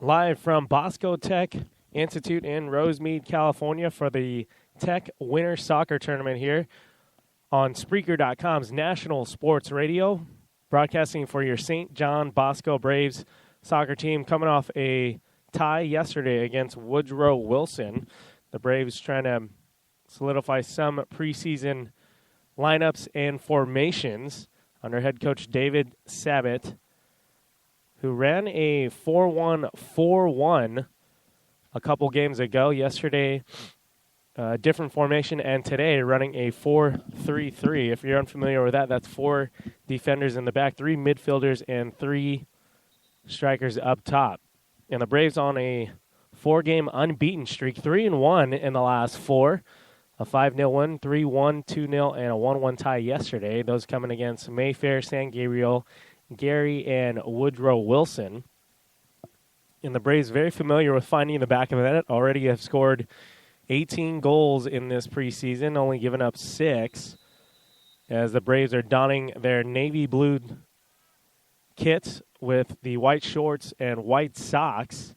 Live from Bosco Tech Institute in Rosemead, California for the Tech Winter Soccer Tournament here on Spreaker.com's National Sports Radio, broadcasting for your St. John Bosco Braves soccer team coming off a tie yesterday against Woodrow Wilson. The Braves trying to solidify some preseason lineups and formations under head coach David Sabat, who ran a 4-1-4-1 a couple games ago. Yesterday, different formation, and today running a 4-3-3. If you're unfamiliar with that, that's 4 defenders in the back, 3 midfielders, and 3 strikers up top. And the Braves on a 4-game unbeaten streak, 3-1 in the last 4. A 5-0 win, 3-1, 2-0, and a 1-1 tie yesterday. Those coming against Mayfair, San Gabriel, Gary, and Woodrow Wilson. And the Braves very familiar with finding the back of the net. Already have scored 18 goals in this preseason, only given up 6, as the Braves are donning their navy blue kits with the white shorts and white socks.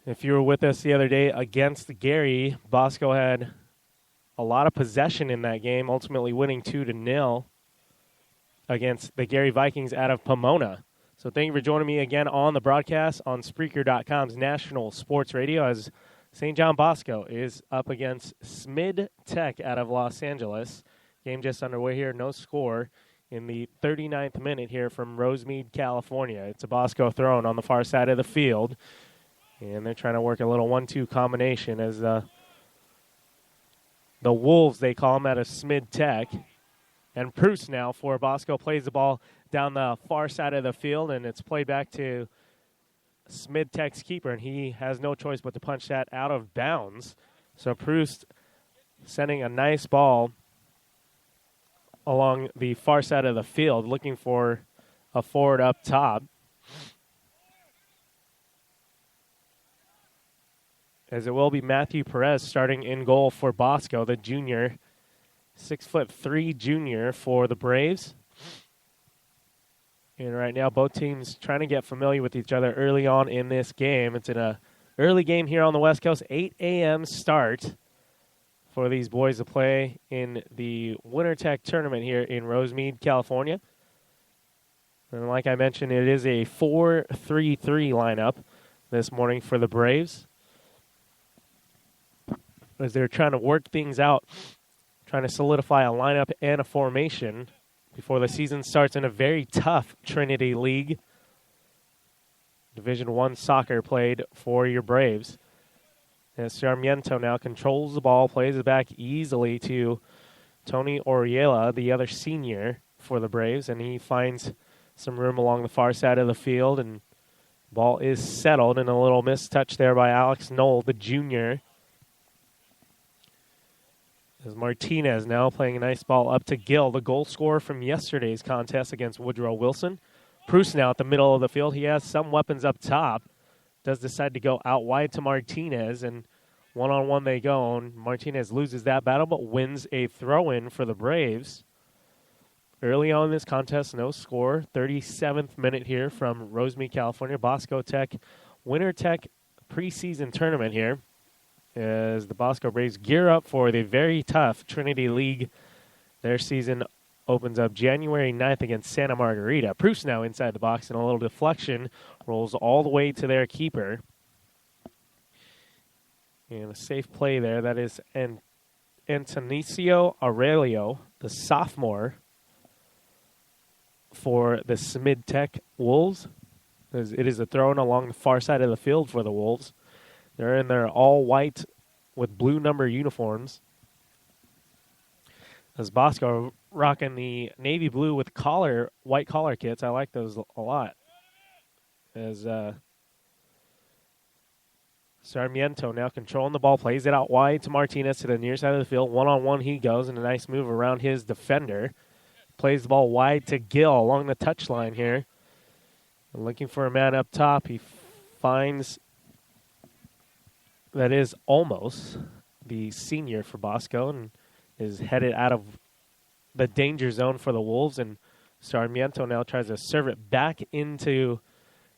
If you were with us the other day against Gary, Bosco had a lot of possession in that game, ultimately winning 2-0 against the Gary Vikings out of Pomona. So thank you for joining me again on the broadcast on Spreaker.com's National Sports Radio, as St. John Bosco is up against Smid Tech out of Los Angeles. Game just underway here, no score in the 39th minute here from Rosemead, California. It's a Bosco throw-in on the far side of the field, and they're trying to work a little 1-2 combination as the Wolves, they call them, out of Smid Tech. And Bruce now for Bosco plays the ball down the far side of the field, and it's played back to Smid Tech's keeper, and he has no choice but to punch that out of bounds. So Proust sending a nice ball along the far side of the field, looking for a forward up top. As it will be Matthew Perez starting in goal for Bosco, the junior, 6'3" junior for the Braves. And right now, both teams trying to get familiar with each other early on in this game. It's in a early game here on the West Coast, 8 a.m. start for these boys to play in the Winter Tech tournament here in Rosemead, California. And like I mentioned, it is a 4-3-3 lineup this morning for the Braves, as they're trying to work things out, trying to solidify a lineup and a formation before the season starts in a very tough Trinity League. Division I soccer played for your Braves. As Sarmiento now controls the ball, plays it back easily to Tony Oriela, the other senior for the Braves, and he finds some room along the far side of the field, and ball is settled, and a little mistouch there by Alex Knoll, the junior. As Martinez now playing a nice ball up to Gill, the goal scorer from yesterday's contest against Woodrow Wilson. Proust now at the middle of the field. He has some weapons up top. Does decide to go out wide to Martinez, and one-on-one they go. And Martinez loses that battle, but wins a throw-in for the Braves. Early on in this contest, no score. 37th minute here from Rosemead, California. Bosco Tech, Winter Tech preseason tournament here, as the Bosco Braves gear up for the very tough Trinity League. Their season opens up January 9th against Santa Margarita. Proust now inside the box, and a little deflection rolls all the way to their keeper. And a safe play there. That is Antonicio Aurelio, the sophomore for the Smid Tech Wolves. It is a throw-in along the far side of the field for the Wolves. They're in their all-white with blue number uniforms. As Bosco rocking the navy blue with white collar kits. I like those a lot. As Sarmiento now controlling the ball, plays it out wide to Martinez to the near side of the field. One-on-one he goes, and a nice move around his defender. Plays the ball wide to Gill along the touchline here. And looking for a man up top. He finds... that is almost the senior for Bosco, and is headed out of the danger zone for the Wolves. And Sarmiento now tries to serve it back into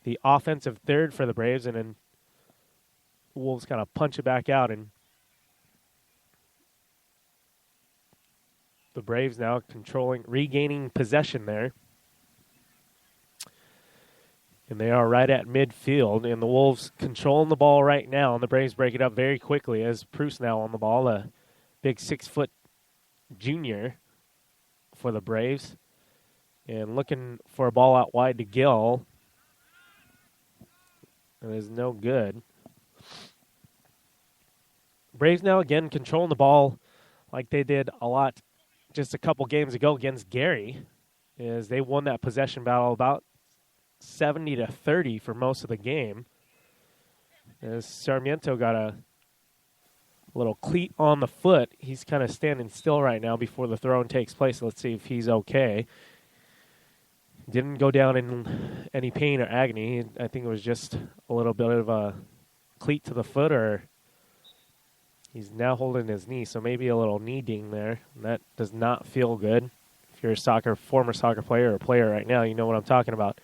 the offensive third for the Braves, and then Wolves kind of punch it back out, and the Braves now regaining possession there. And they are right at midfield, and the Wolves controlling the ball right now, and the Braves break it up very quickly as Proust now on the ball, a big 6-foot junior for the Braves. And looking for a ball out wide to Gill. It is no good. Braves now again controlling the ball like they did a lot just a couple games ago against Gary, as they won that possession battle about 70-30 for most of the game. As Sarmiento got a little cleat on the foot, he's kind of standing still right now before the throw-in takes place. Let's see if he's okay. Didn't go down in any pain or agony. I think it was just a little bit of a cleat to the foot, or he's now holding his knee, so maybe a little knee ding there. That does not feel good. If you're a former soccer player or player right now, you know what I'm talking about.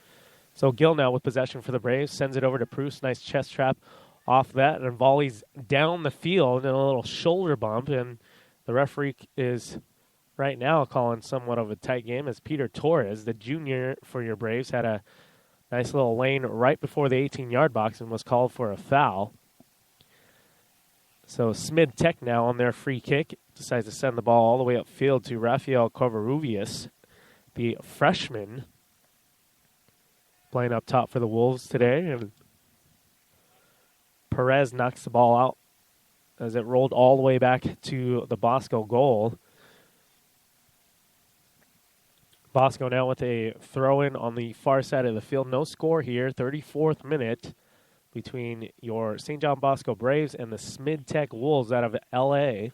So Gill now with possession for the Braves, sends it over to Proust. Nice chest trap off that, and volleys down the field and a little shoulder bump. And the referee is right now calling somewhat of a tight game, as Peter Torres, the junior for your Braves, had a nice little lane right before the 18-yard box and was called for a foul. So Smid Tech now on their free kick decides to send the ball all the way upfield to Rafael Covarrubias, the freshman, playing up top for the Wolves today. And Perez knocks the ball out as it rolled all the way back to the Bosco goal. Bosco now with a throw-in on the far side of the field. No score here, 34th minute between your St. John Bosco Braves and the Smid Tech Wolves out of L.A.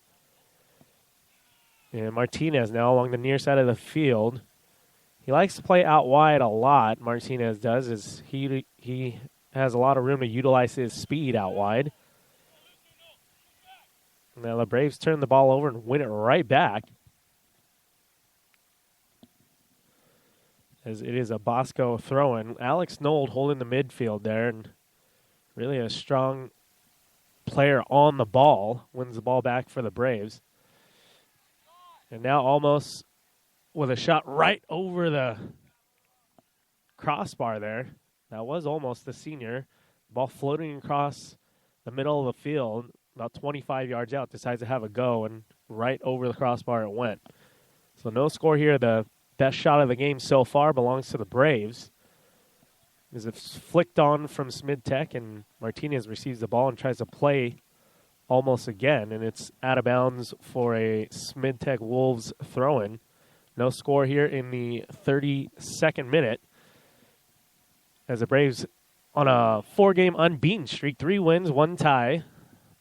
And Martinez now along the near side of the field. He likes to play out wide a lot, Martinez does, as he has a lot of room to utilize his speed out wide. Now the Braves turn the ball over and win it right back, as it is a Bosco throw-in. Alex Nold holding the midfield there, and really a strong player on the ball, wins the ball back for the Braves. And now almost with a shot right over the crossbar there. That was almost the senior. Ball floating across the middle of the field, about 25 yards out, decides to have a go, and right over the crossbar it went. So no score here. The best shot of the game so far belongs to the Braves, as it's flicked on from Smid Tech, and Martinez receives the ball and tries to play almost again, and it's out of bounds for a Smid Tech Wolves throw-in. No score here in the 32nd minute, as the Braves on a 4-game unbeaten streak, 3 wins, 1 tie.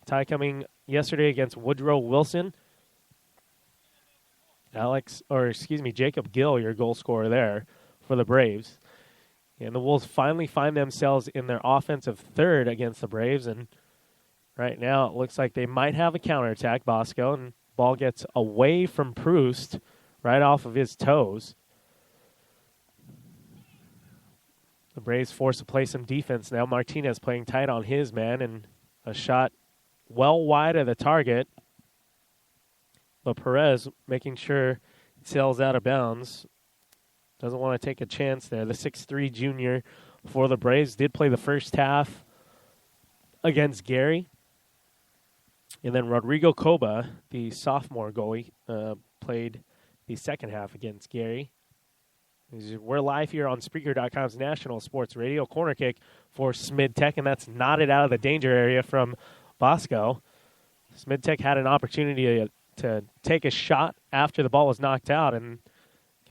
Tie coming yesterday against Woodrow Wilson. Jacob Gill, your goal scorer there for the Braves. And the Wolves finally find themselves in their offensive third against the Braves, and right now it looks like they might have a counterattack, Bosco, and ball gets away from Proust right off of his toes. The Braves forced to play some defense now. Martinez playing tight on his man, and a shot well wide of the target. But Perez making sure it sails out of bounds. Doesn't want to take a chance there. The 6'3 junior for the Braves did play the first half against Gary. And then Rodrigo Coba, the sophomore goalie, played the second half against Gary. We're live here on Spreaker.com's National Sports Radio. Corner kick for Smid Tech, and that's knotted out of the danger area from Bosco. Smid Tech had an opportunity to take a shot after the ball was knocked out, and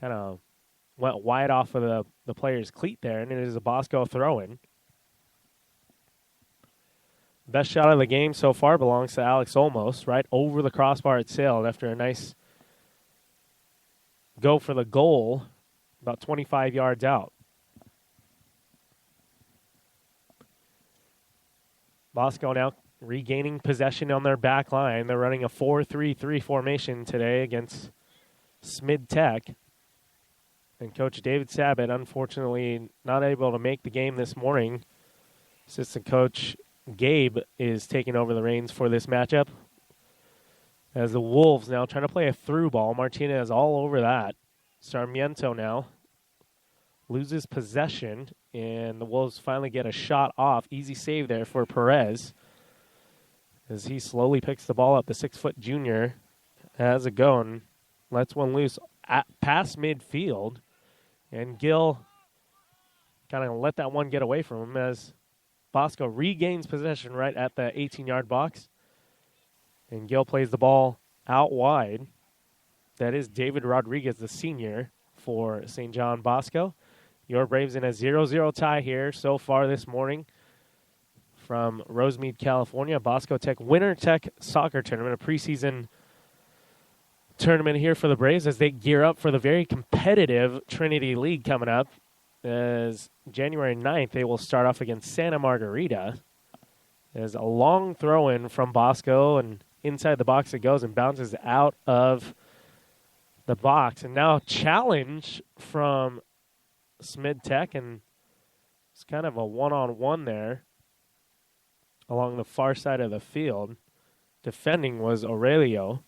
kind of went wide off of the player's cleat there, and it is a Bosco throw-in. Best shot of the game so far belongs to Alex Olmos, right over the crossbar it sailed after a nice go for the goal about 25 yards out. Bosco now regaining possession on their back line. They're running a 4-3-3 formation today against Smid Tech. And Coach David Sabat, unfortunately, not able to make the game this morning. Assistant Coach Gabe is taking over the reins for this matchup. As the Wolves now trying to play a through ball. Martinez all over that. Sarmiento now loses possession, and the Wolves finally get a shot off. Easy save there for Perez as he slowly picks the ball up. The 6-foot junior has it going, lets one loose past midfield, and Gill kind of let that one get away from him as Bosco regains possession right at the 18-yard box, and Gill plays the ball out wide. That is David Rodriguez, the senior for St. John Bosco. Your Braves in a 0-0 tie here so far this morning from Rosemead, California. Bosco Tech Winter Tech Soccer Tournament, a preseason tournament here for the Braves as they gear up for the very competitive Trinity League coming up. As January 9th, they will start off against Santa Margarita. There's a long throw-in from Bosco, and inside the box it goes and bounces out of the box. And now challenge from Smid Tech, and it's kind of a one-on-one there along the far side of the field. Defending was Aurelio.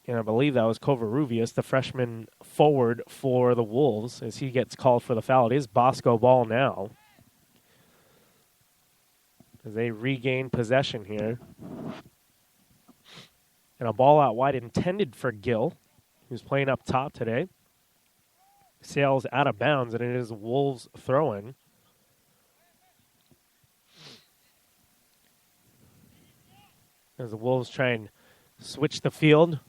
And I believe that was Covarrubias, the freshman forward for the Wolves, as he gets called for the foul. It is Bosco ball now as they regain possession here. And a ball out wide intended for Gill, who's playing up top today. Sails out of bounds, and it is Wolves throwing. As the Wolves try and switch the field,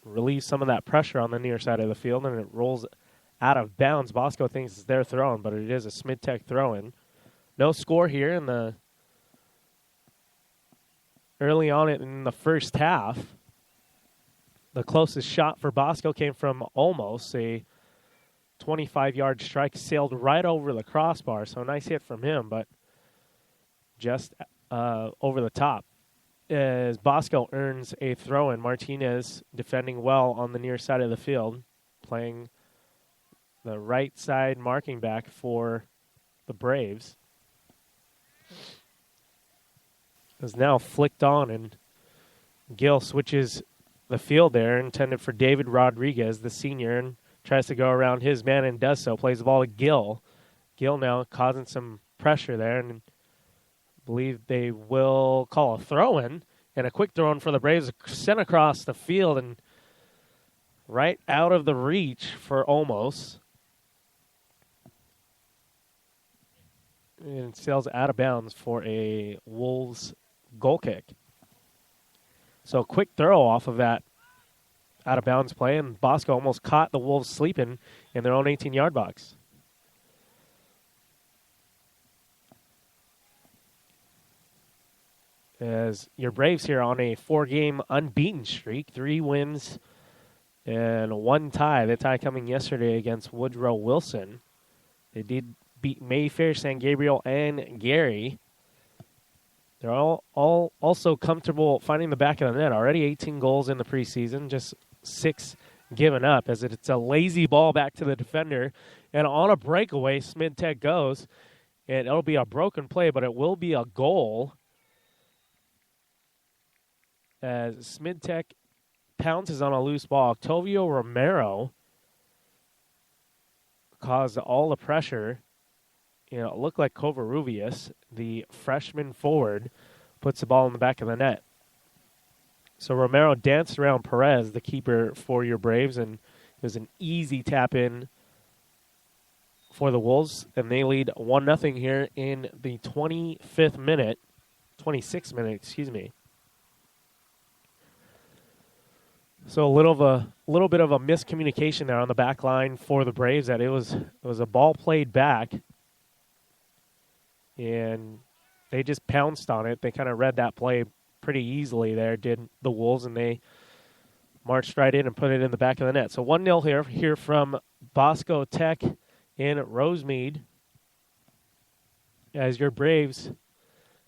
relieve some of that pressure on the near side of the field, and it rolls out of bounds. Bosco thinks it's their throw-in, but it is a Smid Tech throw-in. No score here in the early on in the first half. The closest shot for Bosco came from almost a 25-yard strike, sailed right over the crossbar, so a nice hit from him, but just over the top. As Bosco earns a throw-in, Martinez defending well on the near side of the field, playing the right side marking back for the Braves. Is now flicked on, and Gill switches the field there, intended for David Rodriguez, the senior, and tries to go around his man and does so. Plays the ball to Gill. Gill now causing some pressure there, and I believe they will call a throw-in. And a quick throw-in for the Braves, sent across the field and right out of the reach for Olmos. And sails out of bounds for a Wolves goal kick. So a quick throw off of that out-of-bounds play, and Bosco almost caught the Wolves sleeping in their own 18-yard box. As your Braves here on a 4-game unbeaten streak, 3 wins and 1 tie. The tie coming yesterday against Woodrow Wilson. They did beat Mayfair, San Gabriel, and Gary. They're all also comfortable finding the back of the net. Already 18 goals in the preseason, just 6 given up, as it's a lazy ball back to the defender. And on a breakaway, Smid Tech goes. And it'll be a broken play, but it will be a goal. As Smid Tech pounces on a loose ball. Octavio Romero caused all the pressure. It looked like Covarrubias, the freshman forward, puts the ball in the back of the net. So Romero danced around Perez, the keeper for your Braves, and it was an easy tap-in for the Wolves, and they lead 1-0 here in the 26th minute, excuse me. So a little bit of a miscommunication there on the back line for the Braves. That it was a ball played back, and they just pounced on it. They kind of read that play pretty easily there, did the Wolves, and they marched right in and put it in the back of the net. So 1-0 here from Bosco Tech in Rosemead, as your Braves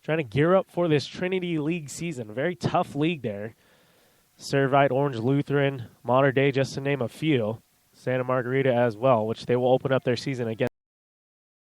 trying to gear up for this Trinity League season. A very tough league there. Servite, Orange Lutheran, Modern Day, just to name a few. Santa Margarita as well, which they will open up their season against